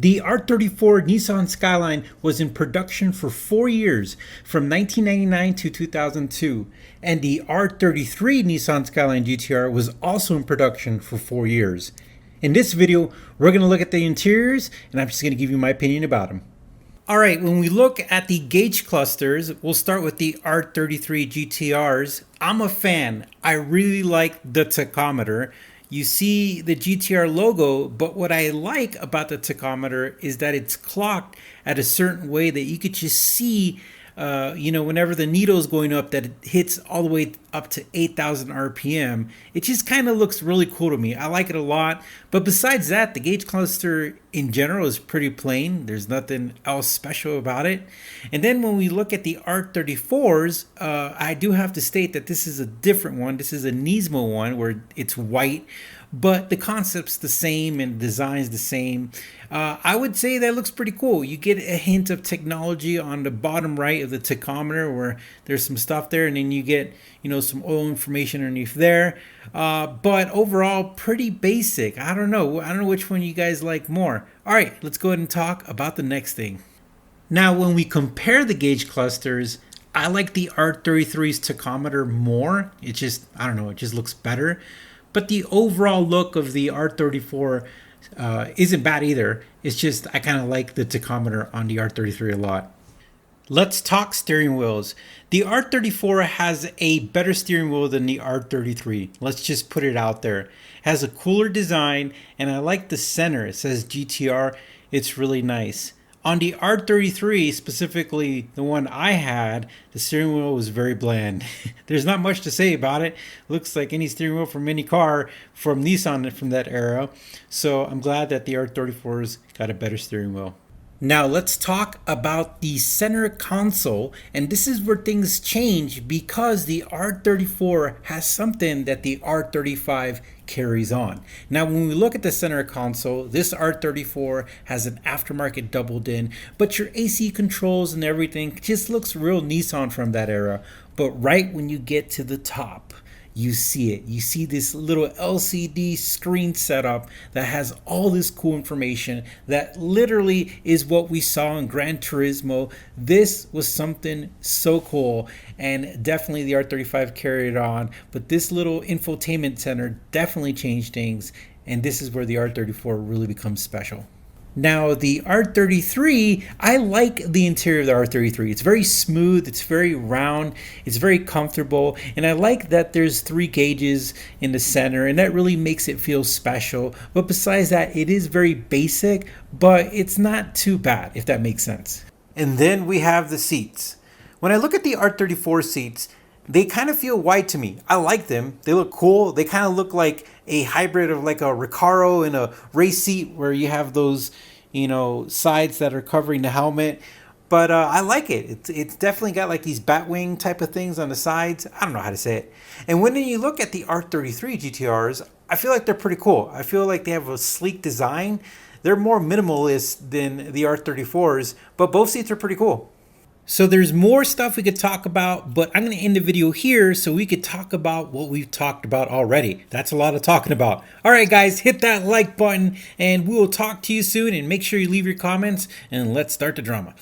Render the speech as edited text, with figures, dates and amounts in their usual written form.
The R34 Nissan Skyline was in production for 4 years, from 1999 to 2002, and the R33 Nissan Skyline GT-R was also in production for 4 years. In this video, we're going to look at the interiors, and I'm just going to give you my opinion about them. Alright, when we look at the gauge clusters, we'll start with the R33 GT-Rs. I'm a fan. I really like the tachometer. You see the GT-R logo, but what I like about the tachometer is that it's clocked at a certain way that you could just see, whenever the needle is going up, that it hits all the way up to 8,000 RPM. It just kind of looks really cool to me. I like it a lot. But besides that, the gauge cluster in general is pretty plain. There's nothing else special about it. And then when we look at the R34s, I do have to state that this is a different one. This is a Nismo one where it's white, but the concept's the same and design's the same. I would say that looks pretty cool. You get a hint of technology on the bottom right of the tachometer where there's some stuff there, and then you get, some oil information underneath there. But overall, pretty basic. I don't know which one you guys like more. All right, let's go ahead and talk about the next thing. Now, when we compare the gauge clusters, I like the R33's tachometer more. It just looks better. But the overall look of the R34 isn't bad either. It's just I kind of like the tachometer on the R33 a lot. Let's talk steering wheels. The R34 has a better steering wheel than the R33. Let's just put it out there. It has a cooler design, and I like the center. It says GT-R. It's really nice. On the R33, specifically the one I had, the steering wheel was very bland. There's not much to say about it. Looks like any steering wheel from any car from Nissan from that era. So I'm glad that the R34's got a better steering wheel. Now let's talk about the center console, and this is where things change because the R34 has something that the R35 carries on. Now when we look at the center console, this R34 has an aftermarket doubled in, but your AC controls and everything just looks real Nissan from that era. But right when you get to the top, you see it. You see this little LCD screen setup that has all this cool information that literally is what we saw in Gran Turismo. This was something so cool, and definitely the R35 carried it on, but this little infotainment center definitely changed things, and this is where the R34 really becomes special. Now the R33, I like the interior of the R33. It's very smooth, it's very round, it's very comfortable, and I like that there's 3 gauges in the center, and that really makes it feel special. But besides that, it is very basic, but it's not too bad, if that makes sense. And then we have the seats. When I look at the R34 seats, they kind of feel wide to me. I like them. They look cool. They kind of look like a hybrid of like a Recaro and a race seat where you have those, sides that are covering the helmet. But I like it. It's definitely got like these Batwing type of things on the sides. I don't know how to say it. And when you look at the R33 GT-Rs, I feel like they're pretty cool. I feel like they have a sleek design. They're more minimalist than the R34s, but both seats are pretty cool. So there's more stuff we could talk about, but I'm going to end the video here so we could talk about what we've talked about already. That's a lot of talking about. All right, guys, hit that like button, and we will talk to you soon. And make sure you leave your comments, and let's start the drama.